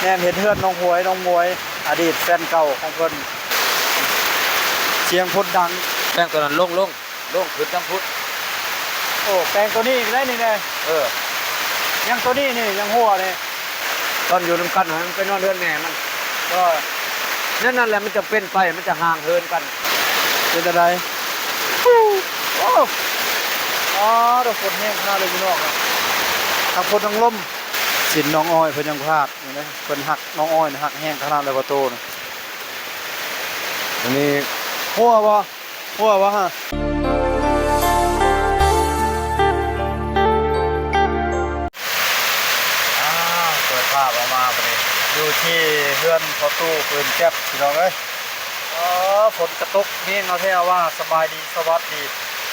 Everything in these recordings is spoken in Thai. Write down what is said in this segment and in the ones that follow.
แน่นเห็นเฮือนน้องหวยน้องมวยอดีตแฟนเก่าของเพิ่นเสียงพุดดังแป้งตัวนั้นลงขึ้นทั้งพุทธโอ้แปลงตัวนี้อีกได้นี่เลยยังตัวนี้นี่ยังหัวเลยตอนอยู่น้ำกันมันไปนอนเรือนแม่มันก็นั่นแหละมันจะเป็นไปมันจะห่างเหินกันเป็นอะไรโอ้อ๋อดอกฝนแห้งขนาดเลยพี่น้องทั้งฝนทั้งลมสินน้องอ้อยเพิ่นยังพลาดนี่นะเพิ่นหักน้องอ้อยหักแห้งขนาดเลยประตูนี่อันนี้หัวบ่ฮะเปิดภาพออกมาพอดีอยู่ที่เฮือนประตูปืนแก๊ปพี่น้องเอ้ยฝนกระตกนี่เนาะแท้ว่าสบายดีสวัสดี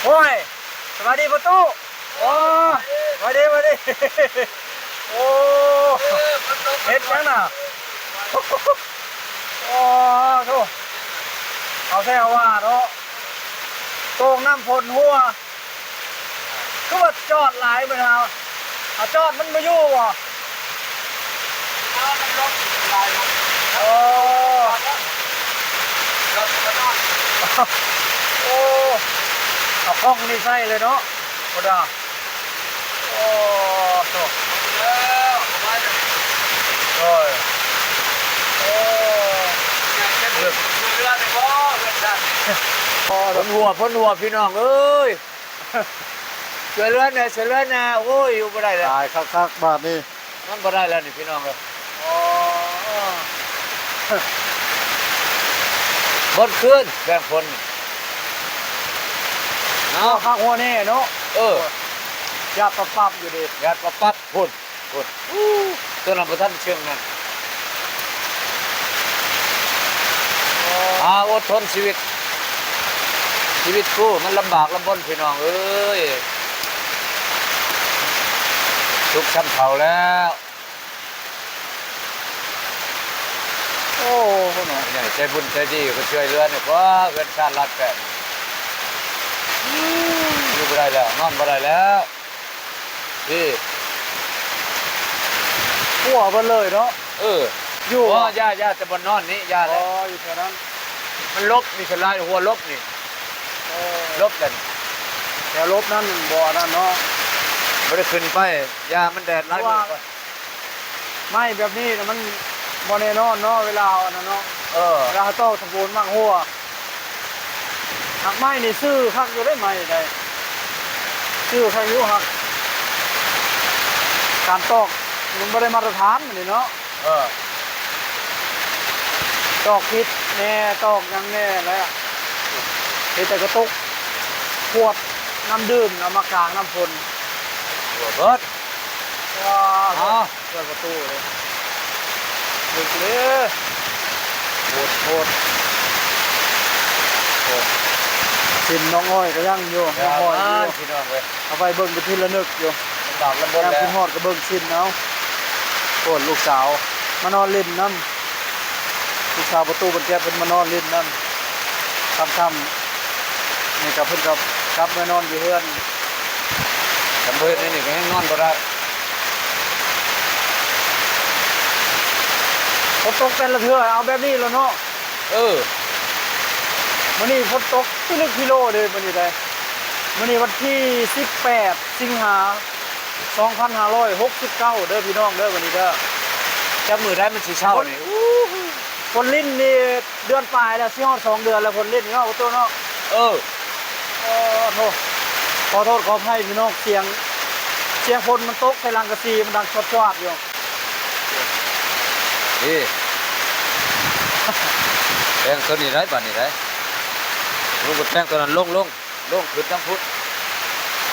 โอ้ยสบายดีประตูโอ้สบายดีโอ้เฮ็ดยังน่ะโอ้โธ่เอาแท้ว่าเนาะโตงน้ำฝนหัวก็ว่าจอดหลายไปแล้วจอดมันมาอยู่วะมันรถหลายรถโอ้รถมันนอนโอ้เอาห้องนี่ใช่เลยเนาะโอ้ดาโอ้โตแล้วมาเลยโอ้ยโอ้เรือในบ่อเรือดันพ้นหัวพี่น้องเอ้ยเสือเลือดนะโอ้ยอยู่บ่ได้แล้วตายคักบาทนี่มันบ่ได้แล้วนี่พี่น้องเอ้ยบนคืนแบ่งคนเนาะข้างหัวนี่เนาะยาดปั๊บอยู่ดิยาดปั๊บพุ่นตัวนั้นบ่ทันเชื่องนั่นอดทนชีวิตกูมันลำบากลำบนพี่น้องเอ้ยทุกชั้นเผาแล้วโอ้โหใหญ่ใจบุญใจดีก็ช่วยเหลือเนี่ยว่าเงินชาติรัดแปดอยู่ไม่ได้แล้วนอนไม่ได้แล้วพี่หัวมันเลยเนาะอยู่ย่าจะบนนอนนี้ย่าเลยอยู่แถวนั้นมันลบมีสลายหัวลบนี่ลบกันแถวลบนั่นบ่อนั่นเนาะไม่ได้ขึ้นไปยามันแดดร้ายไม่แบบนี้มันบ่แน่นอนเนาะเวลาอันนั้นเนาะเวลาโตสมบูรณ์มากหัวหักไม้นี่ซื้อคักอยู่ได้ไหมได้ซื้อใครอยู่หักการตอกมันไม่ได้มาตรฐานนี่เนาะตอกพิษแน่ตอกยังแน่แล้วแต่กระตุกขวดน้ำดื่มน้ำมะกางน้ำฝนหัวเบิดว้าเปิดประตูเลยดึกเลยโหดสินน้องอ้อยก็ยังอยู่น้องอ้อยอยู่เอาไปเบิ่งไปที่ละนึกอยู่ดาบละบนแล้วคุณฮอดก็เบิ่งสินเอาโคตรลูกสาวมานอนเล่นน้ำลูกสาวประตูบนแก้เป็นมานอนเล่นน้ำทำนี่กับเพื่อนกับกลับมานอนอยู่เฮือนทำเพื่อนนี่ก็ให้นอนก็ได้ฝนตกแต่ละเทื่อเอาแบบนี้แล้วเนาะวันนี้ฝนตก1 กิโลเลยวันนี้ได้วันนี้วันที่18 สิงหา2569เด้อพี่น้องเด้อวันนี้เด้อจับมือได้มันสีเช่านี่ฝนลิ้นนี่เดือนปลายแล้วสิฮอด2 เดือนแล้วฝนลิ้นเนาะตัวเนาะโทษขอโทษขออภัยพี่น้องเสียงฝนมันตกใส่ลังกะซีมันดังชดๆอยู่นี่แป้งตัวนี้ได้บ้านนี้ได้ลูกแป้งตัวนั้นลงขึ้นทั้งพุทธ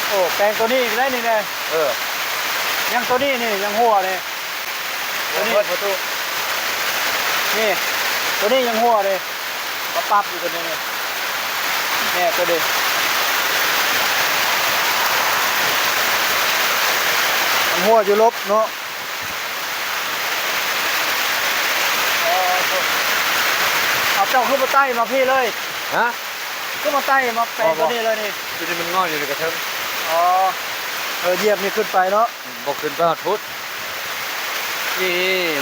โอ้แป้งตัวนี้อีกได้นี่เลยยังตัวนี้นี่ยังหัวเลยตัวนี้ประตูนี่ตัวนี้ยังหัวเลยปั๊บอยู่ตัวนี้เนี่ยตัวนี้หัวอยู่ลบเนาะเอาเจ้าขึ้นมาใต้มาพี่เลยขึ้นมาใต้มาแปลงตัวนี้เลยนี่ตัวนี้มันงออยู่ในกระเทิงเหยียบนี่ขึ้นไปเนาะบอกขึ้นไปพุทธ นี่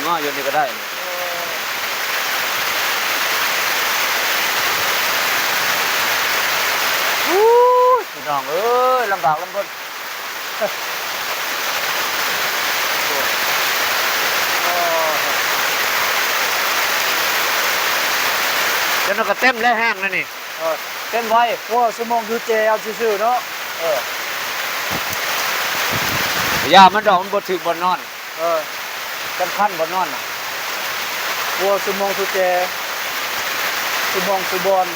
มาอยู่นี่ก็ได้พี่น้องเอ้ยลำบากลำบนจนก็เต็มและแห้งแล้วนี่เต็มไว้ โอ้สมองคือเจเอาซื่อๆเนาะ ยามันดอกมันบดถึกบนนอนขั้นบนนอนน่ะ โอ้สมองคือเจสมองสุบอน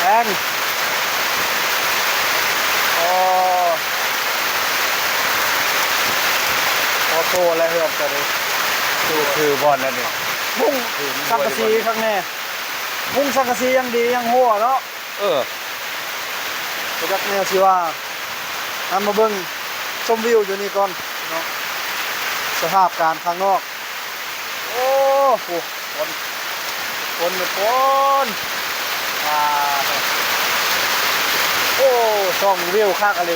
แอนโอ้โตแล้วเฮือบกันเลย คือบอลแล้วนี่ มุ้งสังกะสีข้างแน่มุ้งสังกะสียังดียังหัวเนาะ ประจักษ์แนวสิว่าทำมาเบิ่งชมวิวอยู่นี่ก่อนเนาะสภาพการข้างนอกโอ้โหฝนโอ้ช่องวิวข้างอะไร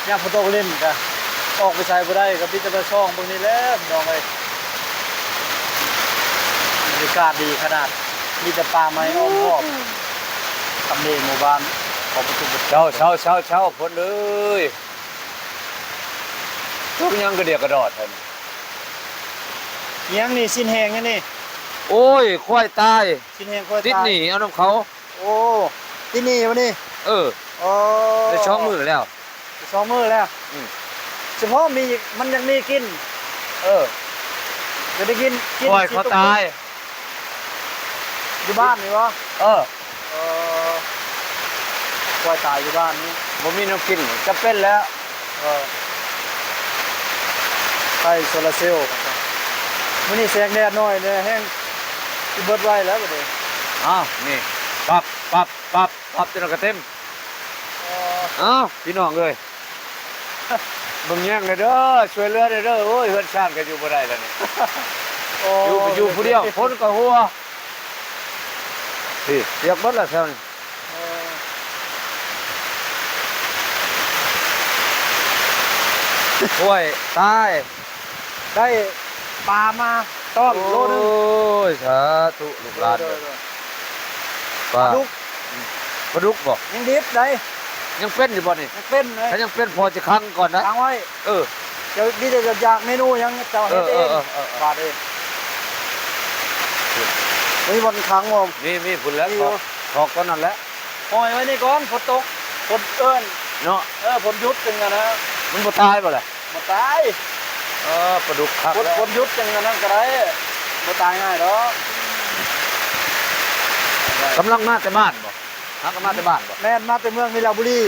ย่างฝนตกเล่นกันออกไปใช้บ่ได้กับพี่จะไปช่องเบิ่งนี่แหล้วน้องเอ้ยบรรยากาศดีขนาดมีแต่ป่าไม้อ้อมรอบทำเลหมู่บ้านของประตูเช้าฝนเลยทุกยังกระเดียกกระดอดท่าน เลี้ยงนี่สิ้นแหงนี่ โอ้ยควายตาย สิ้นแหงค่อย ติด ตาย หนีเอาน้ำเขา โอ้ที่นี่วะนี่โอ้ ได้ช่องมือแล้ว สองมือแล้วเฉพาะมีมันยังมีกินจะได้กิน ควายเขาตาย อยู่บ้านนี่วะควายตายอยู่บ้านนี้ บ่มีน้ำกินจะเป็นแล้ว ไฟโซลาร์เซลล์มันนี่แสงแดดน้อยเนี่ยแห้งที่เบิดไว้แล้วก็เดี๋ยว นี่ปับจนกระเต็มพี่น้องเลยบึงแย่งเลยเด้อช่วยเหลือเด้อโอ้ยเฮือนชานก็อยู่บ่ได้แล้วนี่อยู่ผู้เดียวพ้นกับหัวพี่เรียกบัดละเท่านี้โอ้ยตายได้ปลามาต้อนโลนึง โอ้ยสาธุลูกหลานปลาดุกบ่ ยังดิบได้ ยังเป็นอยู่บ่นี่ ยังเป็นเลย ถ้ายังเป็นพอจะคังก่อนนะ ค้างไว้เดี๋ยวนี่จะอยากเมนูยังจะเฮ็ดเองบาดเองนี่บนค้างวงมีผุนแล้วถอกก่อนนั่นแหละ ปล่อยไว้นี่ก่อนฝนตกฝนเอิ้น เนาะฝนยุดจังกันนะ มันบ่ตายบ่ล่ะ บ่ตายปลาดุกคักแล้ว ฝนยุดจังกันนั่นก็ได้บ่ตายง่ายดอก กำลังมาแต่บ้านบ่ฮักมาแต่บ้านบ่ แม่นมาแต่เมืองนิลาบุรี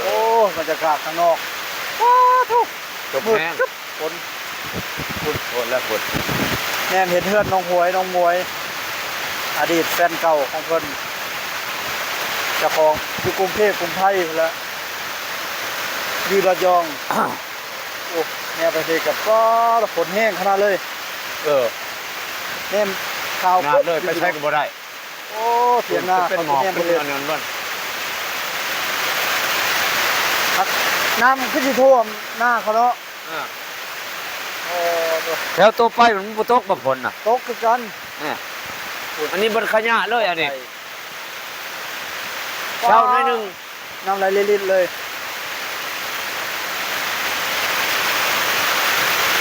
โอ้บรรยากาศข้างนอกว้าทุก จบแห้งฝนแล้วฝน แม่นเห็นเฮือนน้องหวยน้องมวยอดีตแฟนเก่าของเพิ่นเจ้าของอยู่กรุงเทพกรุงไทยแล้วอยู่ระยองโอ้แม่ประเทศกับก็ฝนแห้งขนาดเลยแม่ข่าว นาเลยไปใช้ก็บ่ได้ โอ้เถียงหน้า เป็นหมอกเป็นอันนั้นบ่น้ำขึ้นสิท่วมหน้าเขาเนาะแถวตัวไปมันบ่ตกบ่ฝนน่ะตกคือกันอันนี้บ่ขยะเลยอันนี้เช้าหน่อยนึงน้ำไหลลิดเลย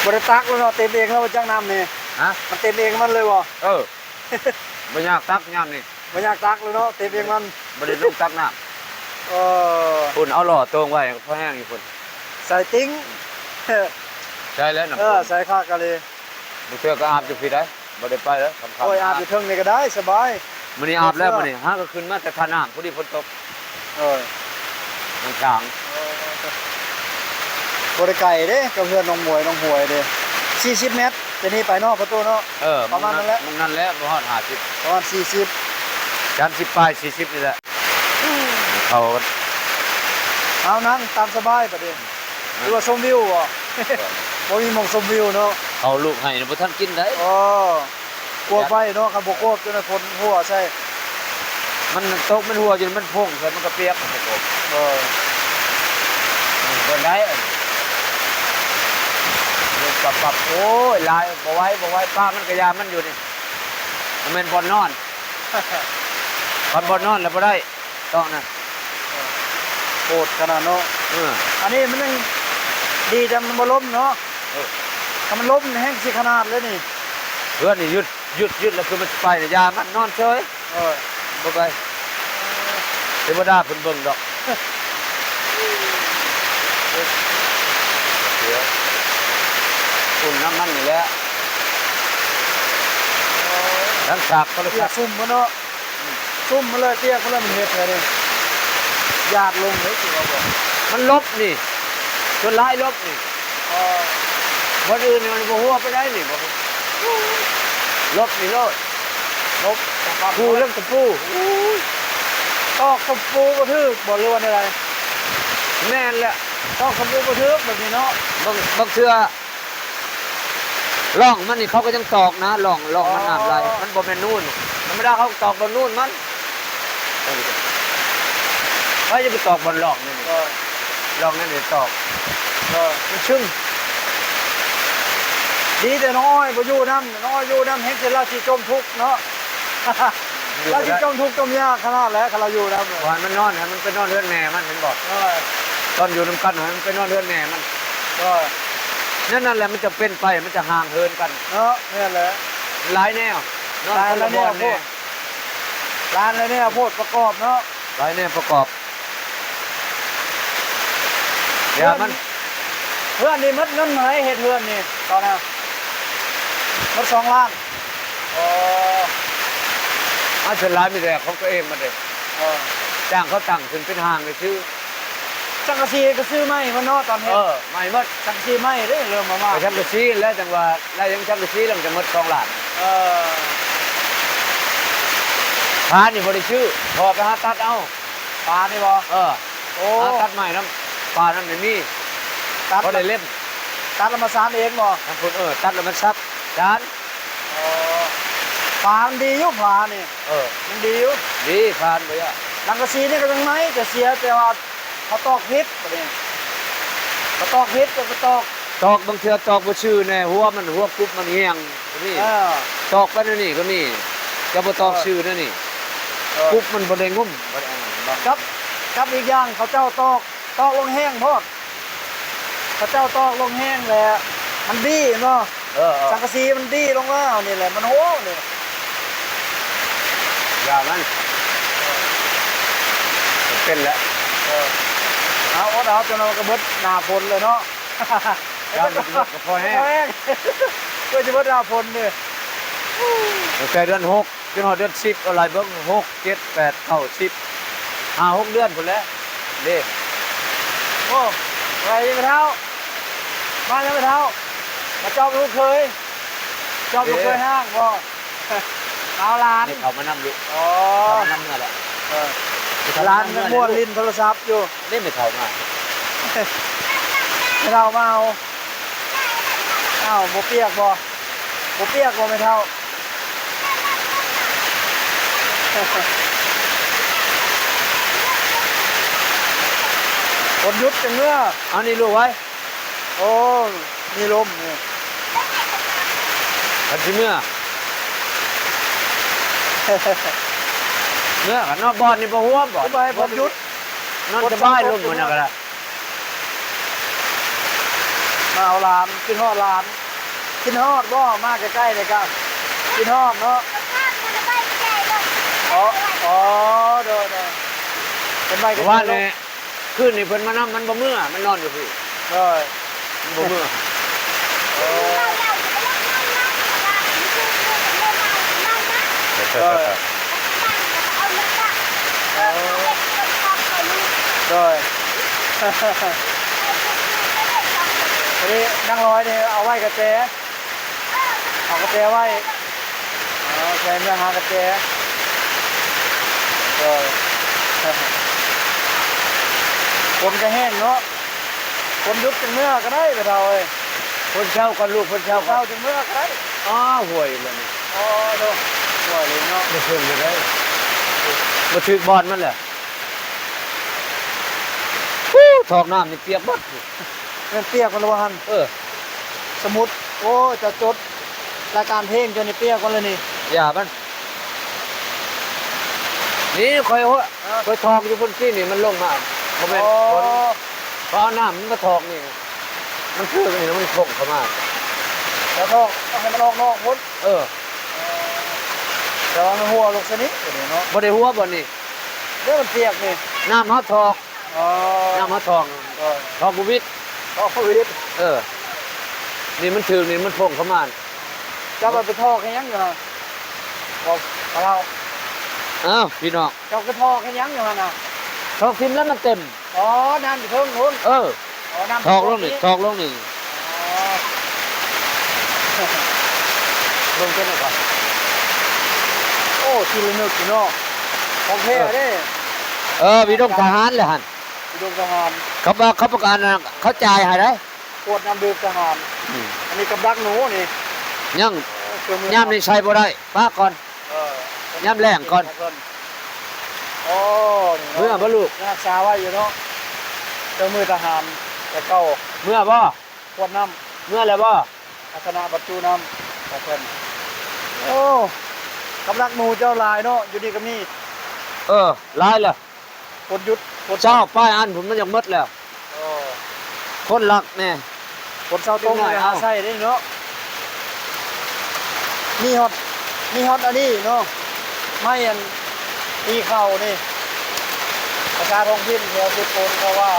บริตักแล้วเนาะเต็มเองแล้วจังน้ำนี่มันเต็มเองมันเลยวะบ่ยากตักยามนี่บ่อยากตักเลยเนาะเต็มเองมันบ่ได้ลงตักน้ำคุณเอาหล่อตรงไว้พอแห้งอยู่คุณใส่ติ้งใช่แล้วน้ำใส่ข้ากันเลยบ่เชื่อก็อาบอยู่พี่ได้บ่ได้ไปแล้วโอ้ยอาบอยู่เทิงนี่ก็ได้สบายมื้อนี้อาบแล้วมื้อนี้ก็ขึ้นมาแต่ท่าน้ำพอดีฝนตกมันช้างบริไก่เด้กับเพื่อนน้องมวยน้องหวยเด้40 เมตรจะนี่ไปนอกประตูเนาะประมาณนั้นแหละมันนั่นแหละบ่ฮอด50ประมาณ40จัน10ปลาย40นี่แหละเขาเอานั่งตามสบายประเดี๋ยวหรือว่าชมวิวบ่บ่มีมองชมวิวเนาะเอาลูกให้บ่ทันกินได้กลัวไฟเนาะคันบ่กลัวจนฝนหัวใช่มันตกมันหัวจนมันพุ่งใส่มันก็เปียกมันก็บ่ได้ ปับโอ้ยลายบ่ไว้ป้ามันกระยามันอยู่นี่มันเป็นบอลนอนบอลนอนแล้วบ่ได้ต้องนะ โหดขนาดเนาะอันนี้มันยังดีแต่มันบ่ล้มเนาะถ้ามันล้มแห้งสิขนาดเลยนี่ เพื่อนนี่หยุดแล้วคือมันไปแต่ยามันนอนเฉยบ่ไปเทวดาเพิ่นเบิ่งดอกอุ่นน้ำมันนี่แหละหลังจากก็เลย เตี้ยซุ่มมาเนาะซุ่มมาเลยเตี้ยก็เลยมันเฮ็ดเลยหยาดลงเลยสิว่าบ่ มันลบนี่จนร้ายลบนี่วันอื่นนี่มันบ่หัวไปได้นี่บ่ลบนี่โลด ลบ ปูเรื่องตะปู ตอกกระปูบ่ทึกบ่หรือว่าอะไร แม่นแหละ ตอกกระปูบ่ทึกแบบนี้เนาะ บางเทื่อร่องมันนี่เขาก็ยังตอกนะร่องมันอาบไหลมันบ่แม่นนู่นธรรมดาเขาตอกบนนู่นมันเขาจะไปตอกบนร่องนี่ร่องนั่นเดี๋ยวตอกมันชึ่ง ดีแต่น้อยบ่อยู่น้ำน้อยอยู่น้ำเฮ็ดเสร็จแล้วสิจมทุกข์เนาะเราสิจมทุกข์จมยากขนาดแล้วเราอยู่น้ำ วันมันนอนมันไปนอนเรือนแม่มันเห็นบอกตอนอยู่น้ำกันมันไปนอนเรือนแม่มันนั่นแหละมันจะเป็นไปมันจะห่างเหินกัน เนาะนี่แหละ หลายแนว ร้านแล้วเนี่ยพูดร้านแล้วเนี่ยพูดประกอบเนาะ หลายแนวประกอบเดี๋ยวมัน เพื่อนนี่มัดเงินไหนเหตุเพื่อนนี่ตอนนี้มัด2 ล้านอ๋อ มาเฉลายมีแต่ของตัวเองมาเด็กจ้างเขาตั้งขึ้นเป็นห้างเลยชื่อ จังกะซีก็ซื้อไม่มันเนาะตอนนี้ไม่หมด จังกะซีไม่ได้เริ่มมา ไปชักกระซีแล้วจังว่าแล้วยังชักกระซีแล้วมันจะหมด2 ล้านพานี่บริชื่อพอไปหาตัดเอา ปลานี่บ่โอ้ หาตัดใหม่น้ำปลาน้ำไม่มีตัดเขาได้เล่ม ตัดแล้วมา3เองบ่ ทั้งคนตัดแล้วมันซับจาน ปลามันดีอยู่ปลานี่มันดีอยู่ ดีพานไปอ่ะ จังกะซีนี่ก็ยังไม่จะเสียแต่ว่าเขาตอกพิษประเด็นเขาตอกพิษก็ตอก ตอกบางเทือตอกบ่ชื่อแน่หัวกรุ๊บมันเงียงนี่ตอกไปนี่ก็นี่จะบ่ตอกชื่อนั่นนี่กรุ๊บมันบ่ได้งุ่มบ่ได้ครับอีกอย่างเขาเจ้าตอกลงแห้งพอดเขาเจ้าตอกลงแห้งแหละมันดีเนาะสังกะสีมันดีลงแล้วนี่แหละมันโหนี่ อย่ามันเป็นแล้ว เอาจนเรากระเบิดหน้าฝนเลยเนาะ ยามมันก็พอแห้ง ก็จะเบิดหน้าฝนเนี่ย ตั้งแต่เดือน6จนถึงเดือน10อะไรเบิ่ง6 7 8 9 10 5 6 เดือนพุ่นแล้วเด้ โอ้ไรยังไม่เท่ามายังไม่เท่ามาจอบลูกเคยห้างบ่เอาร้าน นี่เขามานำอยู่ อ๋อ เขามานำเมื่อแหละ ร้านมันม้วนลิ้นโทรศัพท์อยู่ นี่ไม่เข้ามา ไม่เท่ามาเอาบ่เปียกบ่ไม่เท่าคนยุดจังเมื่อ เอานี่ลูกไว้ โอ้มีลมนี่ กันสิเมื่อกันนอกบ่อนนี่บ่หัวบ่ ไปผมยุด นอนสบายลมมันน่ะก็ได้ มาเอาหลานกินฮอดหลานกินฮอดบ่มาใกล้ๆเลยครับกินฮอดเนาะอ๋อเด้อเป็นใบกัน ว่านี่คืนนี่เพิ่นมานำมันบ่เมื่อมันนอนอยู่พี่ เด้อ มันบ่เมื่อ โดยนี่นั่งร้อยนี่เอาไว้กระเจเอากระเจไว้แกเมื่อหากระเจโดยคนก็แห้งเนาะคนยุบจังเมื่อก็ได้ไปเราเอ้ย คนเช่ากันลูกคนเช่ากั เรา น จังเมื่อก็ได้ อ๋อห่วยเลยนี่ อ๋อโดยห่วยเลยเนาะ บ่เพิ่นอยู่ได้บ่ถึกบอลมันแหละทอกน้ำนี่เปียกหมด มันเปียกมันละวัน สมุดโอ้จะจดรายการเพลงจนในเปียกกันเลยนี่ อย่ามันนี่คอยคอยทองอยู่บนที่นี่มันลงมาโมเมนต์ฝนเพราะน้ำมันก็ทองนี่มันคือนี่แล้วมันคงเข้ามา แล้วทอกต้องให้มันออกนอกพ้น เออ แต่ว่ามันหัวลงชนิดเนาะ บ่ได้หัวบ่นี่ เรื่องมันเปียกนี่ น้ำเขาทอง อ๋อ น้ำเขาทองทองบุวิท ก็เขาวิทย์ เออนี่มันถือนี่มันพงเข้ามา จะไปทอกแค่ยังอยู่ฮะบอกเรา อ้าวพี่น้อง เจ้าก็ทอกแค่ยังอยู่ฮะนะ ทองทิมแล้วมันเต็ม อ๋อน้ำอยู่เพิ่งนู้น เออ อ๋อน้ำ ทองลงนี่ทองลงนี่ อ๋อ ลงเท่าไหร่ก่อน โอ้ทีละนึกอยู่เนาะของเท่เด้ เออพี่ต้องทหารเลยฮัน พี่ดงทหาร เขาบอกเขาประกาศนะเขาจ่ายให้ได้ ขวดน้ำดื่มทหารอันนี้กับดักหนูนี่ ยัง เครื่องมือ ย่ำนี่ใช้บ่ได้ป้าก่อน เออย่ ำแรงก่อน โอ้นี่ เมื่อ เนาะ บ่ลูก รักษาไว้อยู่เนาะเครื่องมือทหารแต่เก่า เมื่อบ่ ขวดน้ เมื่อแล้วบ่ ำอัศนะบัตรจูน้ำของเพิ่นโอ้กำลังหนูเจ้าลายเนาะอยู่ดีกับนี่ เออลายละ คนหยุดคน เจ้าป้ายอันผมมันยังหมดแล้ว โอ้ คนหลักแน่ คนเศร้าตรง เป็นไง ไปหา เอ้า ไส้ได้เนาะนี่ฮอตอันนี้เนาะไม่อันตีเข่านี่ประชาท้องถิ่นแถวพุทธโนเขาว่า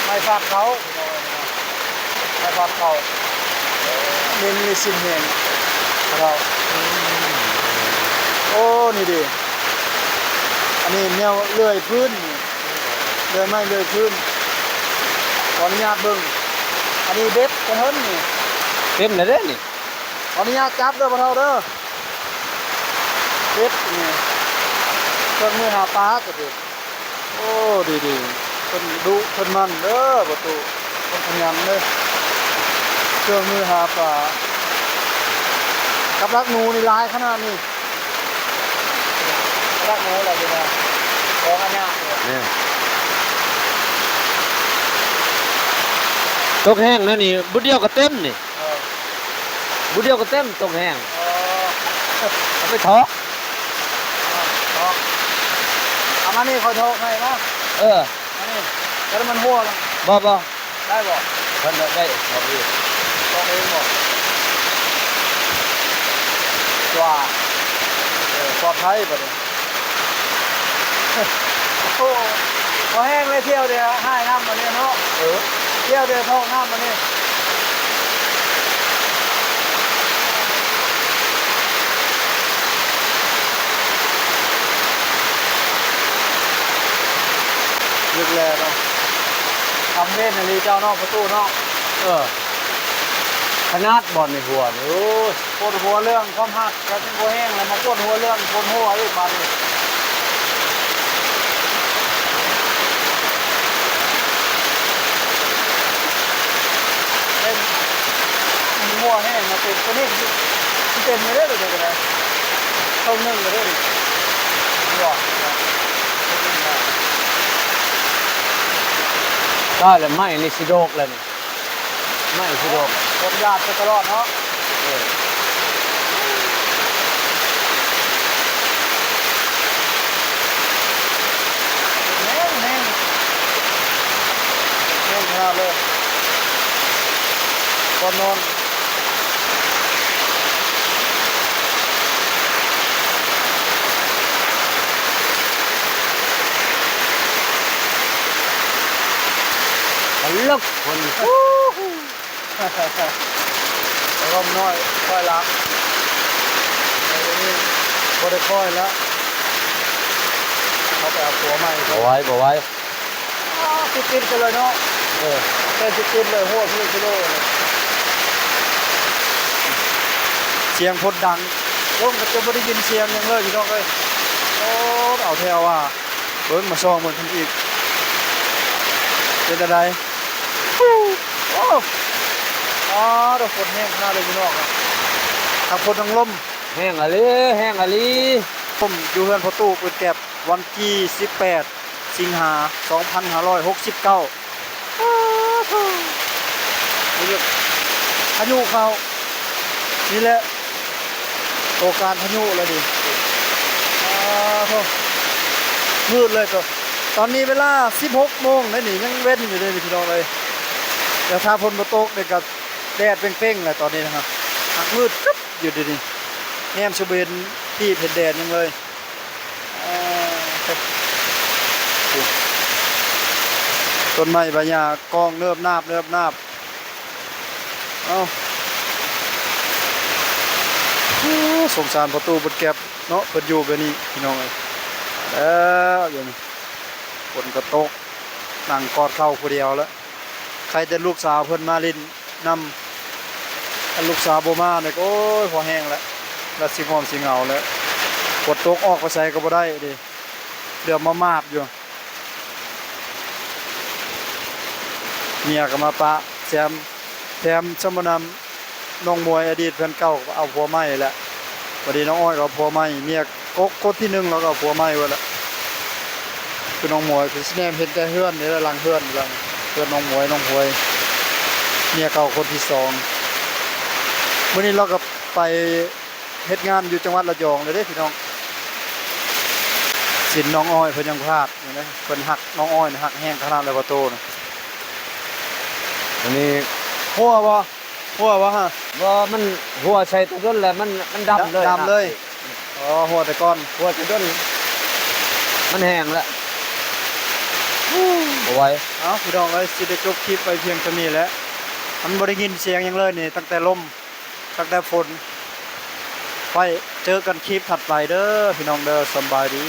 ไม่ฟาดเขาไม่ฟาดเขาเน้นมีสิ่งเห็นเราโอ้นี่ดิอันนี้แนวเลื่อยพื้นนี่เลื่อยไม้เลื่อยพื้นขออนุญาตเบิ่งอันนี้เบ็ดกระเทินนี่ เต็มเลยเด้นี่ ขออนุญาตจับเด้อพ่อเฒ่าเด้อเบ็ดนี่เครื่องมือหาปลาก็ดิโอ้ดีๆเพิ่นดุเพิ่นมันเด้อประตูเพิ่นขยันเด้อเครื่องมือหาปลากับรักหนูนี่หลายขนาดนี้รักหนูอะไรดีนะของอันเนี้ย นี่ตกแห้งนะนี่บุดเดียวก็เต็มนี่ เออ บุดเดียวก็เต็มตกแห้ง เออ เอาไปทอก เอามานี่คอยโทรให้มา เออ มานี่แล้วมันหัวลง บ่ ได้บ่ เพิ่นได้บ่ดี ลองเองบ่ว่าปลอดภัยป่ะเนี่ยโอ้พอแห้งเลยเที่ยวเดียวให้น้ำมาเนี่ยเนาะ เออ เที่ยวเดียวท้องน้ำมาเนี่ยลึกแลเนาะทำเล่นนาฬิเจ้านอกประตูนอก เออขนาดบ่อนในหัวนี่โอ้ย ปวดหัวเรื่องความหักกระชิ้นหัวแห้งแล้วมาปวดหัวเรื่องปวดหัวอีกมาดิเป็นหัวแห้งมาเป็นตัวนี้เป็นไม่ได้เลยเดี๋ยวกันเข้านึ่งเลยดิหัว ได้แล้วไม้นี่สิโดกแล้วนี่ไม้สิโดก ผมหยาดไปตลอดเนาะ เออ แห้งแห้งแห้งขนาดเลยก่อนนอน ลึกคน ร่มน้อยค่อยรักไอ้นี่บ่ได้ค่อยแล้วเขาไปเอาตัวใหม่ บ่ไหว้บ่ไหว้ ติดกันเลยเนาะ เออ เป็นติดเลยหัวพี่กิโลเลยเสียงพดดังร่มก็จะไม่ได้ยินเสียงยังเลยพี่น้องเลยโอ้เอาแถวว่าเบิ้งมาซองเหมือนกันอีกเป็นอะไรโอ้อ๋อดอกฝนแห้งขนาดเลยพี่น้องครับทั้งฝนทั้งลม แห้งอะลีแห้งอะลี ผมอยู่เฮือนพอตู้เปิดแก็บวันที่18 สิงหา 2569นี่ พายุเขานี่แหละโอกาสพายุเลยดิโธ่มืดเลยตัวตอนนี้เวลา 16 โมงแล้วนี่ยังเว้นอยู่เลยพี่น้องเลยแต่ถ้าฝนบ่ตกเนี่ยก็แดดเปร่งๆเลยตอนนี้นะครับมืดกึ๊บอยู่ดินี่แนมชเบนที่เห็นแดดยังเลยต้นไม้ใบหญ้ากองเนิบนาบเอ้าสงสารประตูบนแก็บเนาะเพิ่นอยู่แบบนี้พี่น้องเอ้ยอย่างนี้ฝนก็ตกนั่งกอดเข้าผู้เดียวแล้วใครจะลูกสาวเพิ่นมาลินนำถ้าลูกสาวบ่มาเนี่ยโอ้ยพอแห้งแล้วสิงอมสิเหงาแล้วฝนตกออกไปใส่ก็บ่ได้ดิเดี๋ยวมาบอยู่เมียก็มาปะแถมสมนำน้องมวยอดีตแฟนเก่าเอาผัวใหม่แหละพอดีน้องอ้อยก็ผัวใหม่เมียกดที่1แล้วก็ผัวใหม่ไว้ละคือน้องมวยคือแนมเห็นแต่เฮือนนี่หลังเฮือนน้องมวยน้องหวยเมียเก่าคนที่2มื้อนี้เราก็ไปเฮ็ดงานอยู่จังหวัดระยองเลยเด้พี่น้องสินน้องอ้อยเพิ่นยังพลาดอยู่นะเพิ่นหักน้องอ้อยหักแห้งขนาดเลยประตูนะ อันนี้ หัวบ่ฮะ ว่ามันหัวใส่ตัวต้นแล้วมันดำเลย ดำเลยอ๋อหัวแต่ก่อน หัวตัวต้นมันแห้งแล้วเอาไว้ เอ้าพี่น้องเอ้ยสิได้จบคลิปไปเพียงเท่านี้แหละมันบ่ได้ยินเสียงหยังเลยนี่ตั้งแต่ลมตั้งแต่ฝนไปเจอกันคลิปถัดไปเด้อพี่น้องเด้อสบายดี